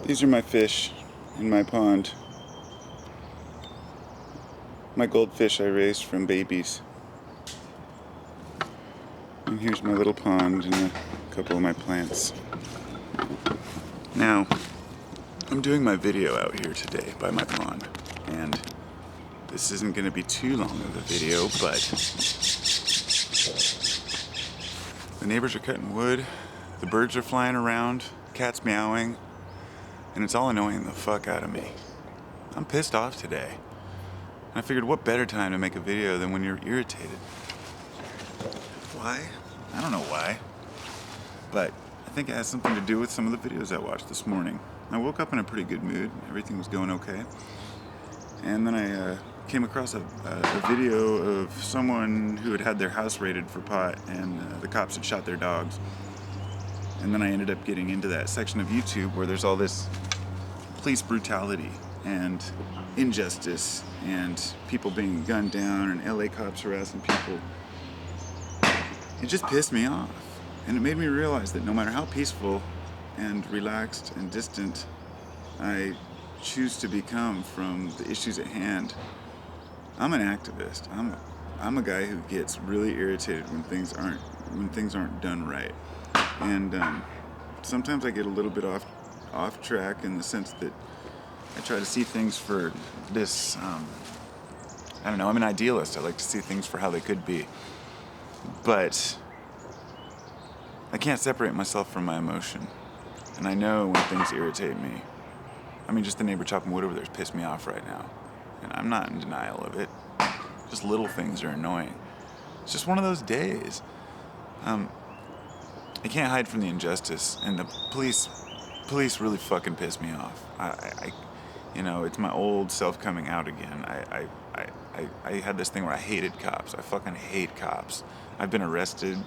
These are my fish in my pond. My goldfish I raised from babies. And here's my little pond and a couple of my plants. Now, I'm doing my video out here today by my pond, and this isn't going to be too long of a video, but the neighbors are cutting wood, the birds are flying around, cat's meowing, and it's all annoying the fuck out of me. I'm pissed off today. And I figured what better time to make a video than when you're irritated. Why? I don't know why. But I think it has something to do with some of the videos I watched this morning. I woke up in a pretty good mood. Everything was going okay. And then I came across a video of someone who had had their house raided for pot, and the cops had shot their dogs. And then I ended up getting into that section of YouTube where there's all this police brutality and injustice and people being gunned down and LA cops harassing people. It just pissed me off. And it made me realize that no matter how peaceful and relaxed and distant I choose to become from the issues at hand, I'm an activist. I'm a guy who gets really irritated when things aren't done right. And sometimes I get a little bit off track in the sense that I try to see things for this, I don't know, I'm an idealist. I like to see things for how they could be. But I can't separate myself from my emotion. And I know when things irritate me. I mean, just the neighbor chopping wood over there has pissed me off right now. And I'm not in denial of it. Just little things are annoying. It's just one of those days. I can't hide from the injustice. And the police really fucking piss me off. It's my old self coming out again. I had this thing where I hated cops. I fucking hate cops. I've been arrested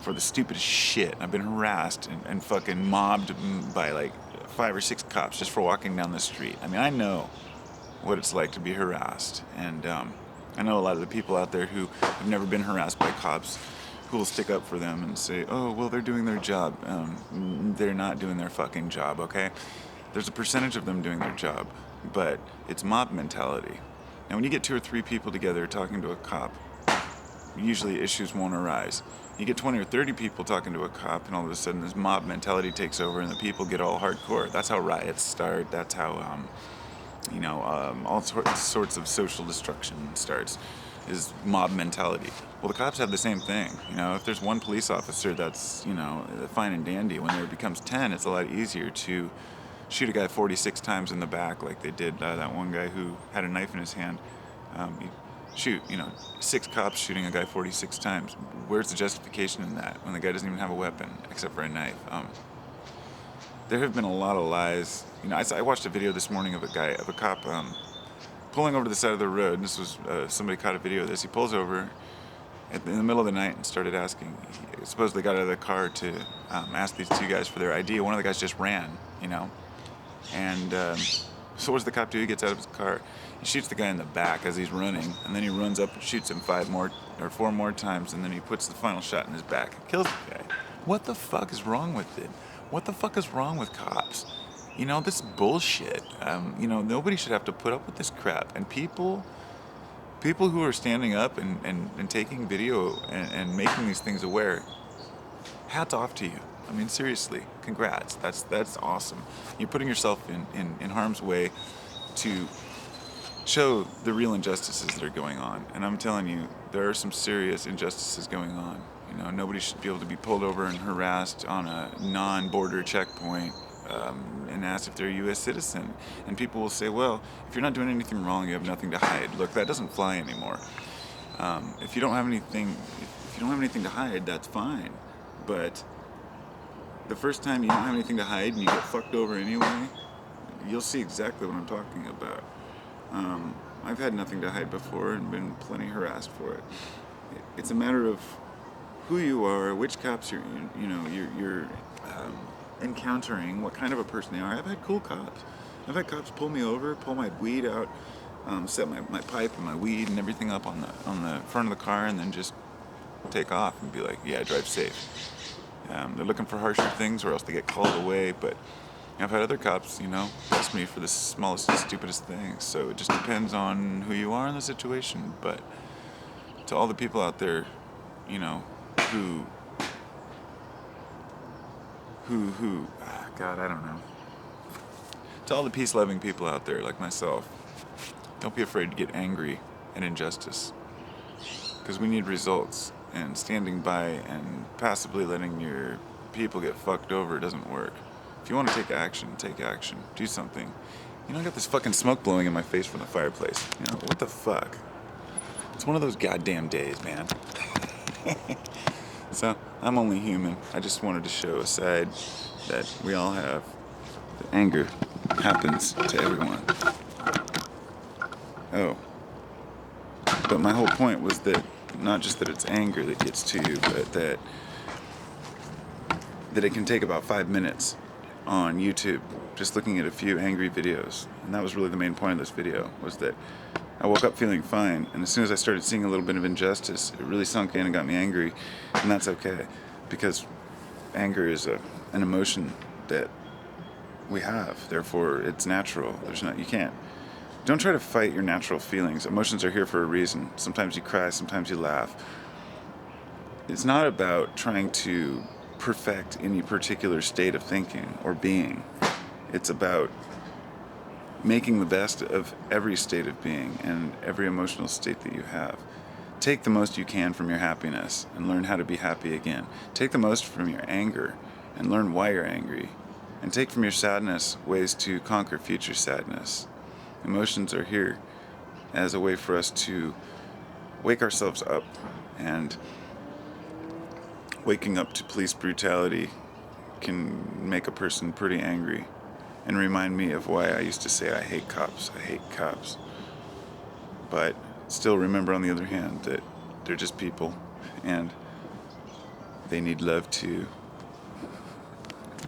for the stupidest shit. I've been harassed and fucking mobbed by like 5 or 6 cops just for walking down the street. I mean, I know what it's like to be harassed. And I know a lot of the people out there who have never been harassed by cops who will stick up for them and say, oh, well, they're doing their job. They're not doing their fucking job, okay? There's a percentage of them doing their job, but it's mob mentality. Now, when you get 2 or 3 people together talking to a cop, usually issues won't arise. You get 20 or 30 people talking to a cop, and all of a sudden this mob mentality takes over, and the people get all hardcore. That's how riots start. That's how, all sorts of social destruction starts, is mob mentality. Well, the cops have the same thing. If there's one police officer that's, fine and dandy, when there becomes 10, it's a lot easier to shoot a guy 46 times in the back like they did that one guy who had a knife in his hand. Shoot, 6 cops shooting a guy 46 times. Where's the justification in that when the guy doesn't even have a weapon except for a knife? There have been a lot of lies. I watched a video this morning of a cop pulling over to the side of the road. This was somebody caught a video of this. He pulls over in the middle of the night and started asking. He supposedly got out of the car to ask these 2 guys for their ID. One of the guys just ran, and so what does the cop do? He gets out of his car. He shoots the guy in the back as he's running, and then he runs up and shoots him 4 more times, and then he puts the final shot in his back and kills the guy. What the fuck is wrong with it? What the fuck is wrong with cops? This is bullshit. Nobody should have to put up with this crap. And people who are standing up and taking video and making these things aware, hats off to you. I mean, seriously, congrats. That's awesome. You're putting yourself in harm's way to show the real injustices that are going on. And I'm telling you, there are some serious injustices going on. Nobody should be able to be pulled over and harassed on a non-border checkpoint and asked if they're a U.S. citizen. And people will say, well, if you're not doing anything wrong, you have nothing to hide. Look, that doesn't fly anymore. If you don't have anything to hide, that's fine. But the first time you don't have anything to hide and you get fucked over anyway, you'll see exactly what I'm talking about. I've had nothing to hide before and been plenty harassed for it. It's a matter of who you are, which cops you're encountering, what kind of a person they are. I've had cool cops. I've had cops pull me over, pull my weed out, set my pipe and my weed and everything up on the front of the car, and then just take off and be like, yeah, drive safe. They're looking for harsher things, or else they get called away. But I've had other cops, bust me for the smallest and stupidest things. So it just depends on who you are in the situation. But to all the people out there, who, God, I don't know. To all the peace-loving people out there like myself, don't be afraid to get angry at injustice. Because we need results. And standing by and passively letting your people get fucked over doesn't work. If you want to take action, take action. Do something. I got this fucking smoke blowing in my face from the fireplace. What the fuck? It's one of those goddamn days, man. So, I'm only human. I just wanted to show a side that we all have. That anger happens to everyone. Oh. But my whole point was that not just that it's anger that gets to you, but that it can take about 5 minutes on YouTube, just looking at a few angry videos. And that was really the main point of this video, was that I woke up feeling fine, and as soon as I started seeing a little bit of injustice, it really sunk in and got me angry, and that's okay, because anger is an emotion that we have, therefore it's natural. Don't try to fight your natural feelings. Emotions are here for a reason. Sometimes you cry, sometimes you laugh. It's not about trying to perfect any particular state of thinking or being. It's about making the best of every state of being and every emotional state that you have. Take the most you can from your happiness and learn how to be happy again. Take the most from your anger and learn why you're angry. And take from your sadness ways to conquer future sadness. Emotions are here as a way for us to wake ourselves up, and waking up to police brutality can make a person pretty angry and remind me of why I used to say I hate cops. But still remember, on the other hand, that they're just people and they need love too.